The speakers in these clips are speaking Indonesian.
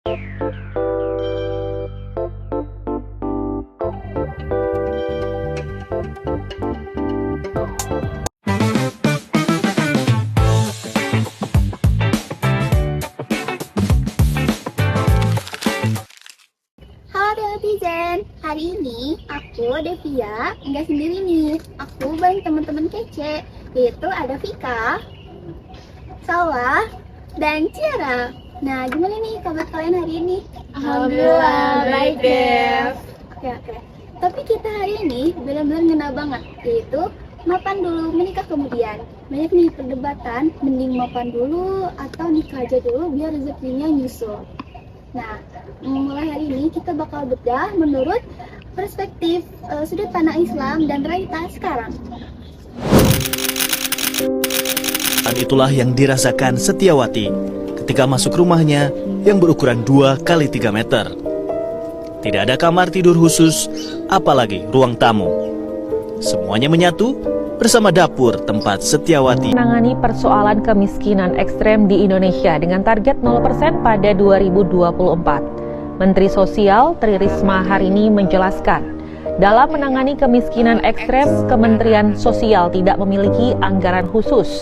Halo netizen, hari ini aku Devia nggak sendiri nih. Aku bareng teman-teman kece, yaitu ada Vika, Salwa, dan Ciara. Nah, gimana nih kabar kalian hari ini? Alhamdulillah, baik, Dev. Oke. Tapi kita hari ini benar-benar ngena banget, yaitu mapan dulu, menikah kemudian. Banyak nih perdebatan, mending mapan dulu atau nikah aja dulu biar rezekinya nyusul. Nah, mulai hari ini kita bakal bedah menurut perspektif sudut pandang Islam dan realitas sekarang. Dan itulah yang dirasakan Setiawati ketika masuk rumahnya yang berukuran 2 x 3 meter. Tidak ada kamar tidur khusus, apalagi ruang tamu. Semuanya menyatu bersama dapur tempat Setiawati menangani persoalan kemiskinan ekstrem di Indonesia dengan target 0% pada 2024. Menteri Sosial Tri Risma hari ini menjelaskan, dalam menangani kemiskinan ekstrem, Kementerian Sosial tidak memiliki anggaran khusus.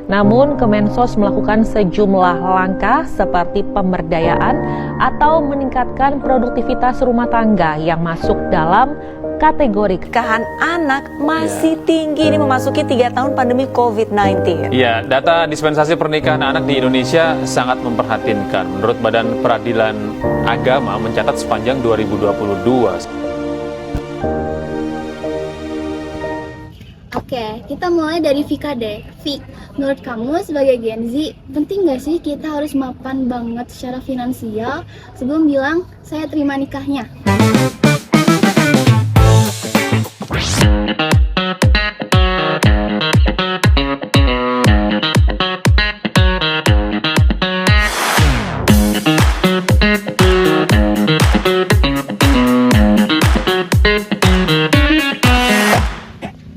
Namun, Kemensos melakukan sejumlah langkah seperti pemberdayaan atau meningkatkan produktivitas rumah tangga yang masuk dalam kategori pernikahan anak masih tinggi. Ini memasuki 3 tahun pandemi COVID-19. Ya, data dispensasi pernikahan anak di Indonesia sangat memprihatinkan. Menurut Badan Peradilan Agama mencatat sepanjang 2022. Oke, kita mulai dari Vika deh. Vik, menurut kamu sebagai Gen Z, penting nggak sih kita harus mapan banget secara finansial sebelum bilang saya terima nikahnya?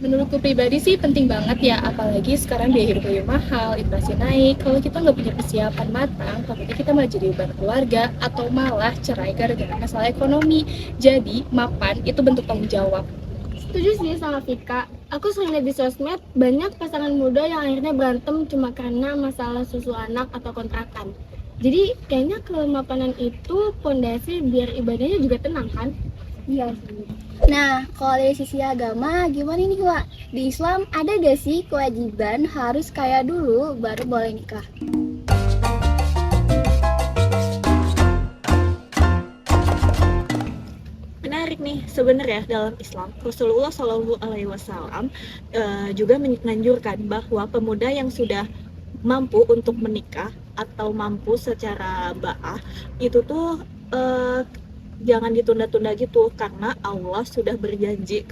Menurutku pribadi sih penting banget ya, apalagi sekarang biaya hidup lebih mahal, inflasi naik. Kalau kita nggak punya persiapan matang, takutnya kita malah jadi beban keluarga atau malah cerai gara-gara masalah ekonomi. Jadi mapan itu bentuk tanggung jawab. Setuju sih sama Vika. Aku sering lihat di sosmed banyak pasangan muda yang akhirnya berantem cuma karena masalah susu anak atau kontrakan. Jadi kayaknya kemapanan itu pondasi biar ibadahnya juga tenang kan? Iya sih. Nah, kalau dari sisi agama, gimana nih Wak? Di Islam ada gak sih kewajiban harus kaya dulu baru boleh nikah? Menarik nih, sebenarnya dalam Islam Rasulullah Shallallahu Alaihi Wasallam juga menganjurkan bahwa pemuda yang sudah mampu untuk menikah atau mampu secara ba'ah itu tuh jangan ditunda-tunda gitu, karena Allah berjanji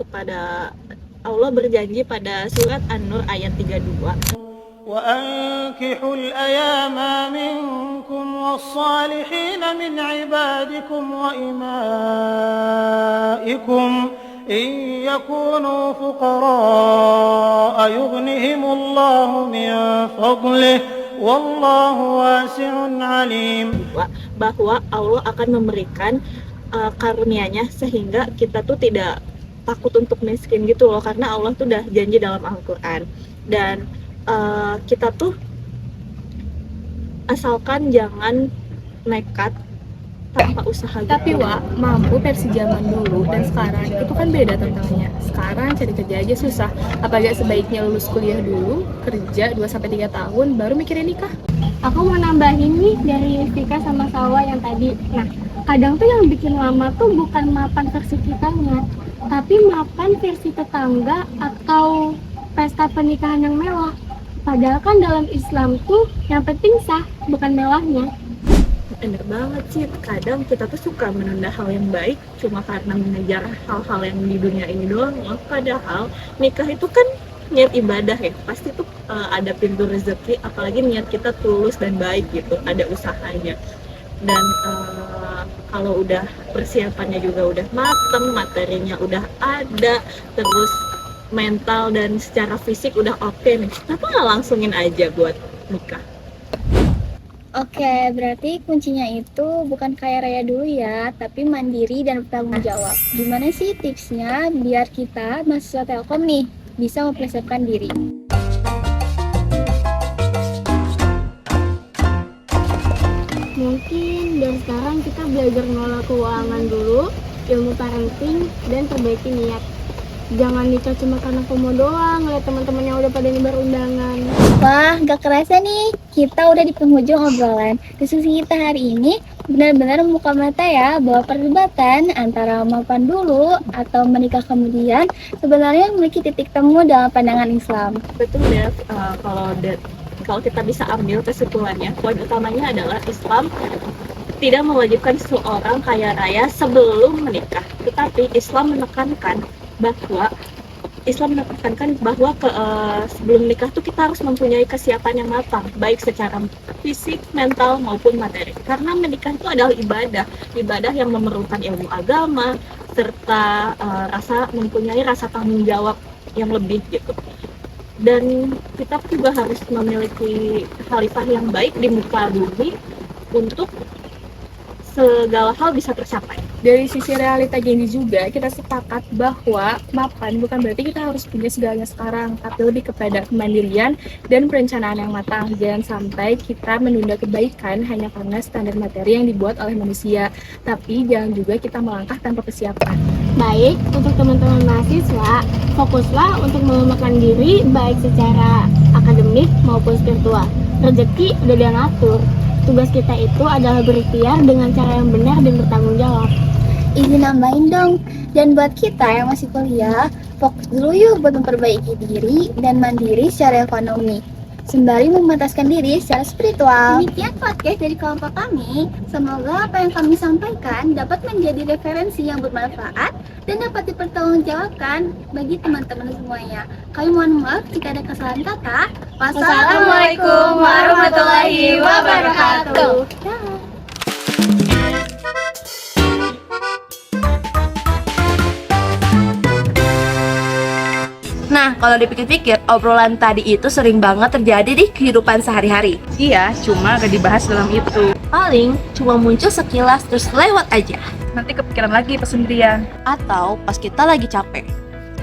pada surat An-Nur ayat 32. وَأَنكِحُوا الْأَيَامَ مِنكُمْ وَالصَّالِحِينَ مِنْ عِبَادِكُمْ وَإِمَائِكُمْ إِنْ يَكُونُوا فُقَرَاءَ يُغْنِهِمُ اللَّهُ مِنْ فَضْلِهِ وَاللَّهُ وَاسِعٌ عَلِيمٌ. Bahwa Allah akan memberikan karunia-Nya sehingga kita tuh tidak takut untuk miskin gitu loh, karena Allah tuh udah janji dalam Al-Quran. Dan kita tuh asalkan jangan nekat tanpa usaha gitu. Tapi Wak, mampu versi zaman dulu dan sekarang itu kan beda tantangannya. Sekarang cari kerja aja susah. Apakah sebaiknya lulus kuliah dulu, kerja 2-3 tahun, baru mikirin nikah? Aku mau nambahin nih dari Vika sama Salwa yang tadi. Nah, kadang tuh yang bikin lama tuh bukan mapan versi kitanya, tapi mapan versi tetangga atau pesta pernikahan yang mewah. Padahal kan dalam Islam tuh yang penting sah, bukan mewahnya. Bener banget sih, kadang kita tuh suka menunda hal yang baik cuma karena mengejar hal-hal yang di dunia ini doang loh. Padahal nikah itu kan niat ibadah ya, pasti tuh ada pintu rezeki, apalagi niat kita tulus dan baik gitu, ada usahanya. Dan kalau udah persiapannya juga udah mateng, materinya udah ada, terus mental dan secara fisik udah oke nih, kenapa nggak langsungin aja buat nikah? Oke, berarti kuncinya itu bukan kaya raya dulu ya, tapi mandiri dan bertanggung jawab. Gimana sih tipsnya biar kita mahasiswa Telkom nih bisa mempersiapkan diri? Mungkin dari sekarang kita belajar ngelola keuangan dulu, ilmu parenting, dan perbaiki niat. Jangan nikah cuma karena FOMO doang, ngeliat teman-teman yang udah pada nyebar undangan. Wah, gak kerasa nih, kita udah di penghujung obrolan. Diskusi kita hari ini benar-benar membuka mata ya bahwa perdebatan antara mapan dulu atau menikah kemudian sebenarnya memiliki titik temu dalam pandangan Islam. Betul ya, kalau kita bisa ambil kesimpulannya, poin utamanya adalah Islam tidak mewajibkan seseorang kaya raya sebelum menikah, tetapi Islam menekankan bahwa sebelum menikah tuh kita harus mempunyai kesiapan yang matang, baik secara fisik, mental maupun materi. Karena menikah itu adalah ibadah yang memerlukan ilmu agama serta mempunyai rasa tanggung jawab yang lebih gitu. Dan kita juga harus memiliki khalifah yang baik di muka bumi untuk segala hal bisa tercapai. Dari sisi realita gini juga, kita sepakat bahwa mapan bukan berarti kita harus punya segalanya sekarang, tapi lebih kepada kemandirian dan perencanaan yang matang. Jangan sampai kita menunda kebaikan hanya karena standar materi yang dibuat oleh manusia, tapi jangan juga kita melangkah tanpa persiapan. Baik, untuk teman-teman mahasiswa, fokuslah untuk mengembangkan diri baik secara akademik maupun spiritual. Rezeki udah dia ngatur. Tugas kita itu adalah berikhtiar dengan cara yang benar dan bertanggung jawab. Izin nambahin dong, dan buat kita yang masih kuliah, fokus dulu yuk buat memperbaiki diri dan mandiri secara ekonomi, sembari memantaskan diri secara spiritual. Demikian podcast dari kelompok kami. Semoga apa yang kami sampaikan dapat menjadi referensi yang bermanfaat dan dapat dipertanggungjawabkan bagi teman-teman semuanya. Kami mohon maaf jika ada kesalahan kata. Wassalamualaikum warahmatullahi wabarakatuh. Nah, kalau dipikir-pikir, obrolan tadi itu sering banget terjadi di kehidupan sehari-hari. Iya, cuma gak dibahas dalam itu. Paling cuma muncul sekilas terus lewat aja. Nanti kepikiran lagi pas sendirian. Atau pas kita lagi capek.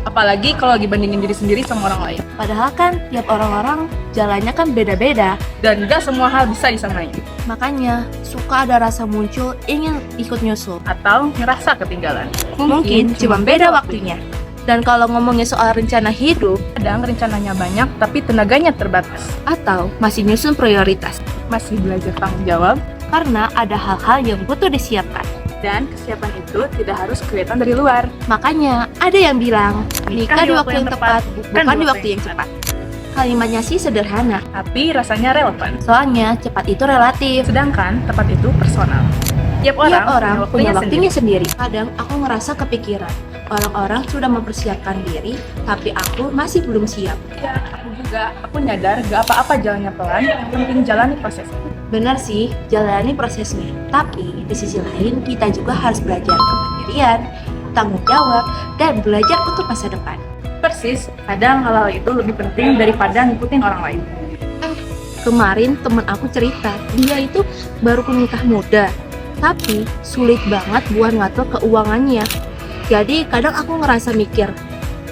Apalagi kalau lagi bandingin diri sendiri sama orang lain. Padahal kan tiap orang-orang jalannya kan beda-beda. Dan gak semua hal bisa disamain. Makanya suka ada rasa muncul ingin ikut nyusul. Atau ngerasa ketinggalan. Mungkin cuma beda waktunya. Dan kalau ngomongin soal rencana hidup, Kadang rencananya banyak tapi tenaganya terbatas. atau masih nyusun prioritas. Masih belajar tanggung jawab. Karena ada hal-hal yang butuh disiapkan. Dan kesiapan itu tidak harus kelihatan dari luar. Makanya ada yang bilang, nikah di waktu yang tepat, bukan di waktu yang cepat. Kalimatnya sih sederhana, Tapi rasanya relevan. soalnya cepat itu relatif. Sedangkan tepat itu personal. Tiap Tiap orang punya waktunya sendiri. sendiri. Kadang aku ngerasa kepikiran, orang-orang sudah mempersiapkan diri, tapi aku masih belum siap. Ya, aku nyadar gak apa-apa jalannya pelan, yang penting jalani prosesnya. Benar sih, jalani prosesnya. Tapi di sisi lain, kita juga harus belajar kemandirian, tanggung jawab, dan belajar untuk masa depan. Persis, kadang hal-hal itu lebih penting daripada ngikutin orang lain. Kemarin temen aku cerita, dia itu baru menikah muda, tapi sulit banget buat ngatur keuangannya. Jadi kadang aku ngerasa mikir,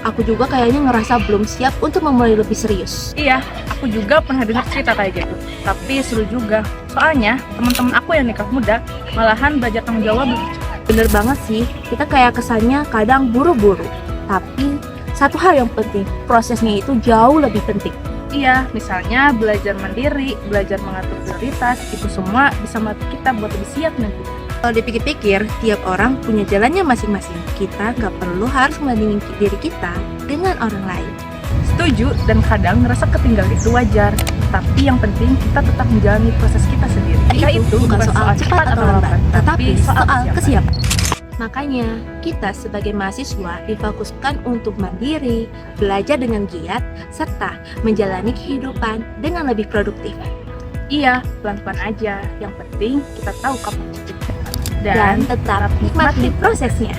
aku juga kayaknya ngerasa belum siap untuk memulai lebih serius. Iya, aku juga pernah dengar cerita kayak gitu. Tapi seru juga. Soalnya, teman-teman aku yang nikah muda malahan belajar tanggung jawab lebih cepat. Bener banget sih, kita kayak kesannya kadang buru-buru. Tapi satu hal yang penting, prosesnya itu jauh lebih penting. Iya, misalnya belajar mandiri, belajar mengatur prioritas, itu semua bisa melatih kita buat lebih siap nanti. Kalau dipikir-pikir, tiap orang punya jalannya masing-masing. Kita nggak perlu harus membandingin diri kita dengan orang lain. Setuju, dan kadang ngerasa ketinggalan itu wajar. Tapi yang penting kita tetap menjalani proses kita sendiri. Nikah Itu bukan soal cepat atau lambat, tetapi soal kesiapan. kesiapan. Makanya, kita sebagai mahasiswa difokuskan untuk mandiri, belajar dengan giat, serta menjalani kehidupan dengan lebih produktif. Iya, pelan-pelan aja. Yang penting kita tahu kapan titik tepat. Dan tetap nikmati prosesnya.